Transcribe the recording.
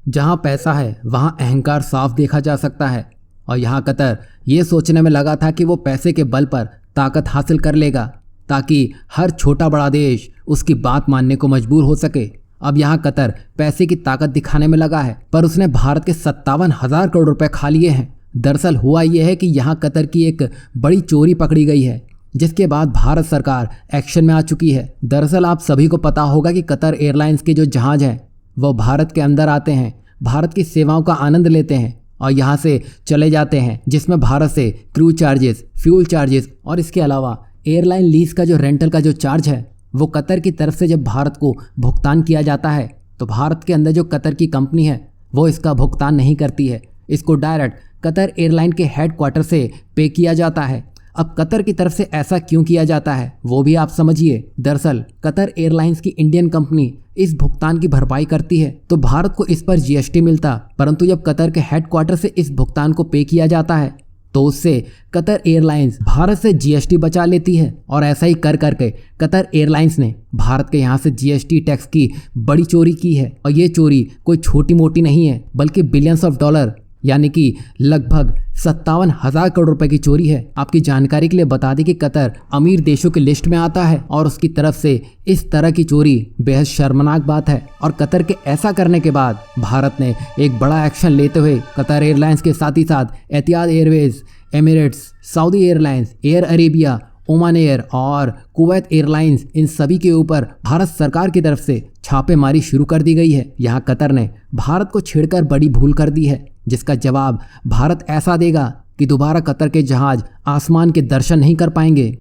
जहां पैसा है वहां अहंकार साफ देखा जा सकता है और यहां कतर ये सोचने में लगा था कि वो पैसे के बल पर ताकत हासिल कर लेगा ताकि हर छोटा बड़ा देश उसकी बात मानने को मजबूर हो सके। अब यहाँ कतर पैसे की ताकत दिखाने में लगा है, पर उसने भारत के 57,000 करोड़ रुपए खा लिए हैं। दरअसल हुआ यह है कि यहाँ कतर की एक बड़ी चोरी पकड़ी गई है, जिसके बाद भारत सरकार एक्शन में आ चुकी है। दरअसल आप सभी को पता होगा कि कतर एयरलाइंस के जो जहाज हैं वो भारत के अंदर आते हैं, भारत की सेवाओं का आनंद लेते हैं और यहाँ से चले जाते हैं, जिसमें भारत से क्रू चार्जेस, फ्यूल चार्जेस और इसके अलावा एयरलाइन लीज का जो रेंटल का जो चार्ज है वो कतर की तरफ से जब भारत को भुगतान किया जाता है तो भारत के अंदर जो कतर की कंपनी है वो इसका भुगतान नहीं करती है। इसको डायरेक्ट कतर एयरलाइन के हेडक्वार्टर से पे किया जाता है। अब कतर की तरफ से ऐसा क्यों किया जाता है वो भी आप समझिए। दरअसल कतर एयरलाइंस की इंडियन कंपनी इस भुगतान की भरपाई करती है तो भारत को इस पर जीएसटी मिलता, परंतु जब कतर के हेडक्वार्टर से इस भुगतान को पे किया जाता है तो उससे कतर एयरलाइंस भारत से जीएसटी बचा लेती है। और ऐसा ही कर करके कतर एयरलाइंस ने भारत के यहाँ से जीएसटी टैक्स की बड़ी चोरी की है और ये चोरी कोई छोटी मोटी नहीं है, बल्कि बिलियंस ऑफ डॉलर यानी कि लगभग 57,000 करोड़ रुपए की चोरी है। आपकी जानकारी के लिए बता दें कि कतर अमीर देशों की लिस्ट में आता है और उसकी तरफ से इस तरह की चोरी बेहद शर्मनाक बात है। और कतर के ऐसा करने के बाद भारत ने एक बड़ा एक्शन लेते हुए कतर एयरलाइंस के साथ ही साथ Etihad Airways, Emirates, Saudi Airlines, Air Arabia, Oman Air और कुवैत एयरलाइंस, इन सभी के ऊपर भारत सरकार की तरफ से छापेमारी शुरू कर दी गई है। यहाँ कतर ने भारत को छेड़कर बड़ी भूल कर दी है, जिसका जवाब भारत ऐसा देगा कि दोबारा कतर के जहाज आसमान के दर्शन नहीं कर पाएंगे।